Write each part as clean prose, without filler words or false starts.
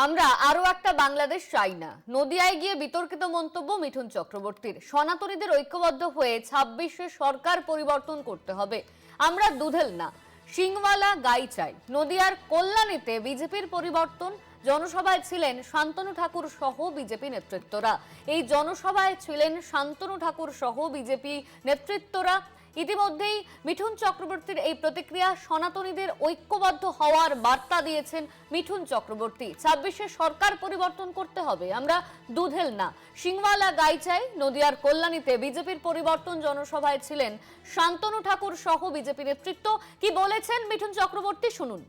আমরা আরো একটা বাংলাদেশ চাই না। নদিয়ায় গিয়ে বিতর্কিত মন্তব্য মিঠুন চক্রবর্তীর। সনাতনীদের ঐক্যবদ্ধ হয়ে 26-এ সরকার পরিবর্তন করতে হবে। আমরা দুধেল না, সিংওয়ালা গাই চাই। নদিয়ার কল্যাণীতে বিজেপির পরিবর্তন। জনসভায় ছিলেন শান্তনু ঠাকুর সহ বিজেপি নেতৃত্বরা। এই জনসভায় ছিলেন শান্তনু ঠাকুর সহ বিজেপি নেতৃত্বরা। ইতিমধ্যেই মিঠুন চক্রবর্তীর এই প্রতিক্রিয়া। সনাতনীদের ঐক্যবদ্ধ হওয়ার বার্তা দিয়েছেন মিঠুন চক্রবর্তী। 26-এ সরকার পরিবর্তন করতে হবে, আমরা দুধেল না, সিংওয়ালা গাই চাই। নদিয়ার কল্যাণীতে বিজেপির পরিবর্তন জনসভায় ছিলেন শান্তনু ঠাকুর সহ বিজেপি নেতৃত্ব। কি বলেছেন মিঠুন চক্রবর্তী, শুনুন।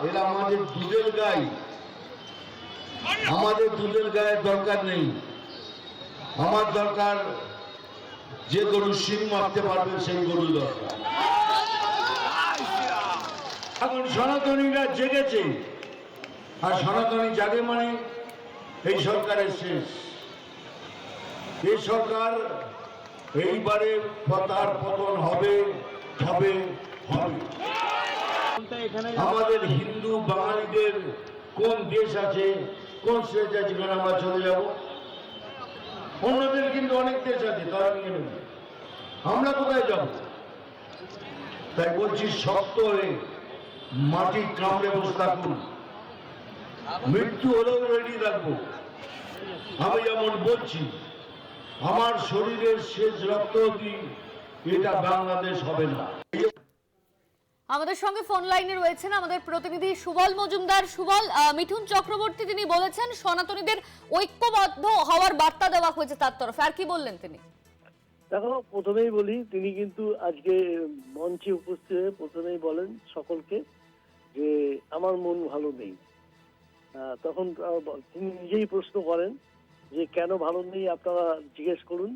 এরা আমাদের দুধের গাই, আমাদের দুধের গায়ের দরকার নেই। আমার দরকার যে গরু শিং মারতে পারবে সেই গরু দরকার। এখন সনাতনীরা জেগেছে, আর সনাতনী জাগে মানে এই সরকারের শেষ। এই সরকার এইবারে তার পতন হবে হবে হবে। আমাদের হিন্দু বাঙালিদের কোন দেশ আছে, কোন স্টেট আছে যেখানে আমরা চলে যাব? অন্যদের কিন্তু অনেক দেশ আছে, তারা নিয়ে নেবে, আমরা কোথায় যাব? তাই বলছি, শক্ত হয়ে মাটি কামড়ে বসে থাকুন, মৃত্যু হলেও রেডি রাখবো। আমি যেমন বলছি, আমার শরীরের শেষ রক্ত অবধি এটা বাংলাদেশ হবে না। আমাদের সঙ্গে ফোন লাইনে রয়েছেন আমাদের প্রতিনিধি সুবল মজুমদার। সুবল, মিঠুন চক্রবর্তী তিনি বলেছেন সনাতনীদের ঐক্যবদ্ধ হওয়ার বার্তা দেওয়া হয়েছে তার তরফে, আর কি বললেন তিনি? দেখো, প্রথমেই বলি, তিনি কিন্তু আজকে মঞ্চে উপস্থিত হয়ে প্রথমেই বলেন সকলকে যে আমার মন ভালো নেই। তখন তিনি নিজেই প্রশ্ন করেন যে কেন ভালো নেই, আপনারা জিজ্ঞেস করুন।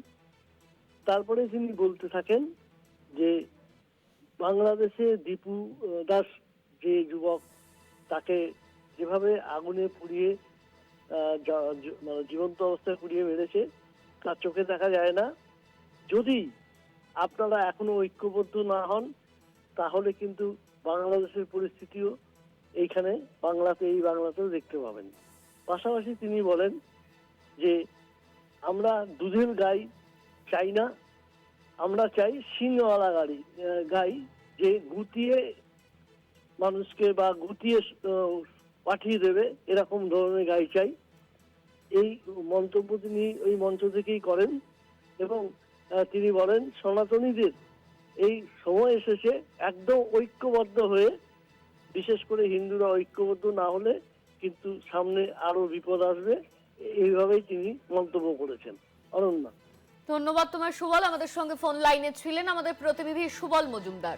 তারপরে তিনি বলতে থাকেন যে বাংলাদেশে দীপু দাস যে যুবক, তাকে যেভাবে আগুনে পুড়িয়ে মানে জীবন্ত অবস্থায় পুড়িয়ে মেরেছে, তার চোখে দেখা যায় না। যদি আপনারা এখনো ঐক্যবদ্ধ না হন, তাহলে কিন্তু বাংলাদেশের পরিস্থিতিও এইখানে এই বাংলাতেও দেখতে পাবেন। পাশাপাশি তিনি বলেন যে আমরা দুধের গাই চাই না, আমরা চাই সিংওয়ালা গাই, যে গুটিয়ে মানুষকে বা গুটিয়ে পাঠিয়ে দেবে এরকম ধরনের গাই চাই। এই মন্তব্য তিনি ওই মঞ্চ থেকেই করেন এবং তিনি বলেন সনাতনীদের এই সময় এসেছে একদম ঐক্যবদ্ধ হয়ে, বিশেষ করে হিন্দুরা ঐক্যবদ্ধ না হলে কিন্তু সামনে আরো বিপদ আসবে। এইভাবেই তিনি মন্তব্য করেছেন। অনন্যা, ধন্যবাদ তোমার সুবল। আমাদের সঙ্গে ফোন লাইনে ছিলেন আমাদের প্রতিনিধি সুবল মজুমদার।